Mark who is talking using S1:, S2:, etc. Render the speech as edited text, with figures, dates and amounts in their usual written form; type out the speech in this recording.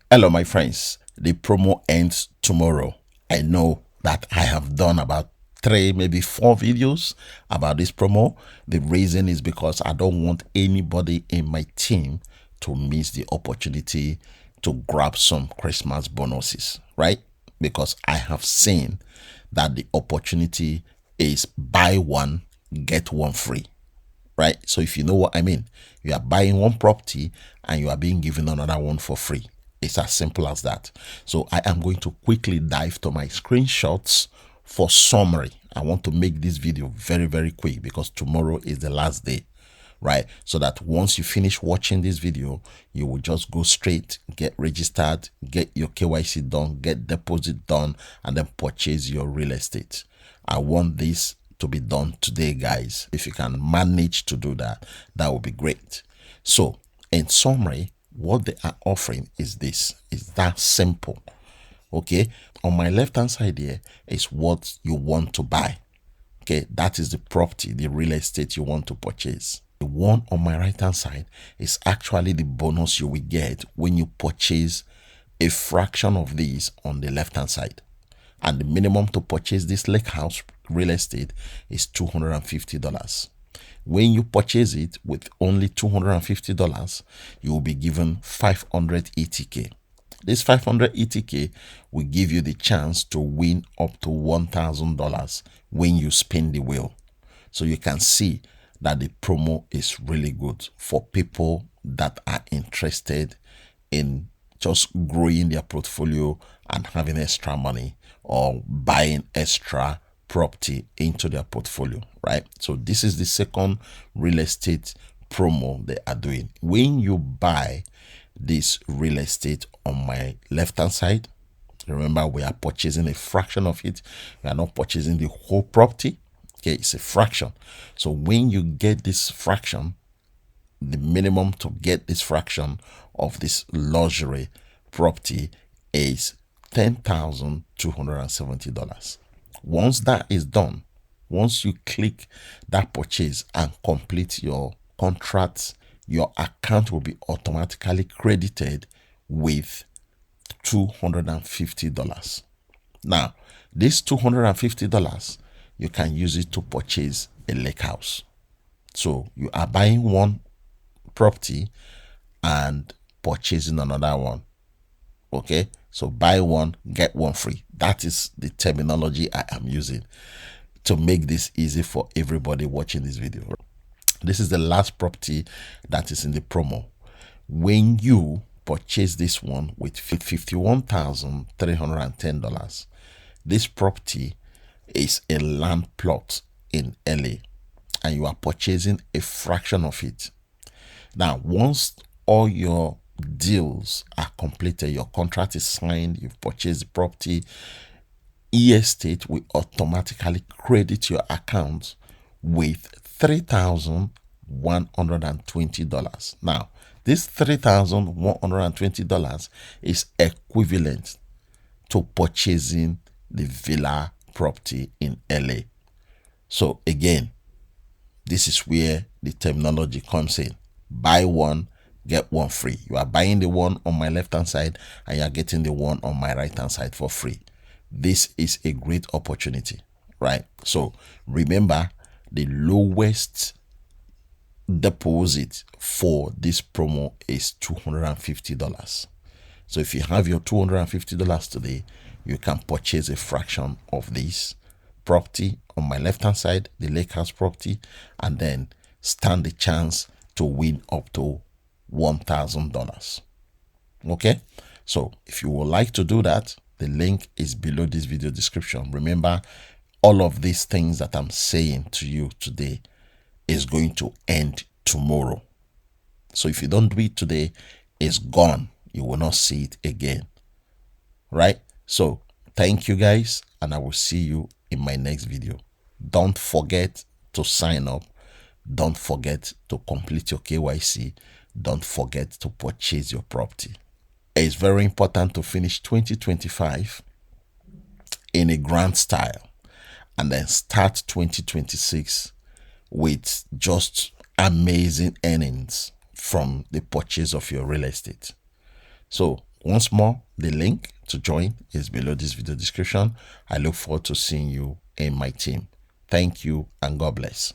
S1: Hello, my friends. The promo ends tomorrow. I know that I have done about 3, maybe 4 videos about this promo. The reason is because I don't want anybody in my team to miss the opportunity to grab some Christmas bonuses, right? Because I have seen that the opportunity is buy one, get one free, right? So if you know what I mean, you are buying one property and you are being given another one for free. It's as simple as that. So I am going to quickly dive to my screenshots for summary. I want to make this video very, very quick because tomorrow is the last day, right? So that once you finish watching this video, you will just go straight, get registered, get your KYC done, get deposit done, and then purchase your real estate. I want this to be done today, guys. If you can manage to do that, that would be great. So in summary, what they are offering is this. It's that simple. Okay, on my left hand side here is what you want to buy. Okay, that is the property, the real estate you want to purchase. The one on my right hand side is actually the bonus you will get when you purchase a fraction of these on the left hand side. And the minimum to purchase this lake house real estate is $250. When you purchase it with only $250, you will be given 580K. This 580K will give you the chance to win up to $1,000 when you spin the wheel. So you can see that the promo is really good for people that are interested in just growing their portfolio and having extra money or buying extra property into their portfolio, right? So this is the second real estate promo they are doing. When you buy this real estate on my left hand side, remember we are purchasing a fraction of it. We are not purchasing the whole property. Okay, it's a fraction. So when you get this fraction, the minimum to get this fraction of this luxury property is $10,270. Once that is done, once you click that purchase and complete your contract, your account will be automatically credited with $250. Now, this $250, you can use it to purchase a lake house. So you are buying one property and purchasing another one. Okay, so buy one, get one free. That is the terminology I am using to make this easy for everybody watching this video. This is the last property that is in the promo. When you purchase this one with $51,310, this property is a land plot in LA and you are purchasing a fraction of it. Now, once all your deals are completed, your contract is signed, you've purchased the property, estate will automatically credit your account with $3,120. Now, this $3,120 is equivalent to purchasing the villa property in LA. So again, this is where the terminology comes in. Buy one, get one free. You are buying the one on my left hand side and you are getting the one on my right hand side for free. This is a great opportunity, right? So remember, the lowest deposit for this promo is $250. So if you have your $250 today, you can purchase a fraction of this property on my left hand side, the lake house property, and then stand the chance to win up to $1,000. Okay, so if you would like to do that, the link is below this video description. Remember, all of these things that I'm saying to you today is going to end tomorrow. So if you don't do it today, it's gone. You will not see it again, right? So thank you guys, and I will see you in my next video. Don't forget to sign up. Don't forget to complete your KYC. Don't forget to purchase your property. It's very important to finish 2025 in a grand style and then start 2026 with just amazing earnings from the purchase of your real estate. So Once more, the link to join is below this video description. I look forward to seeing you in my team. Thank you and God bless.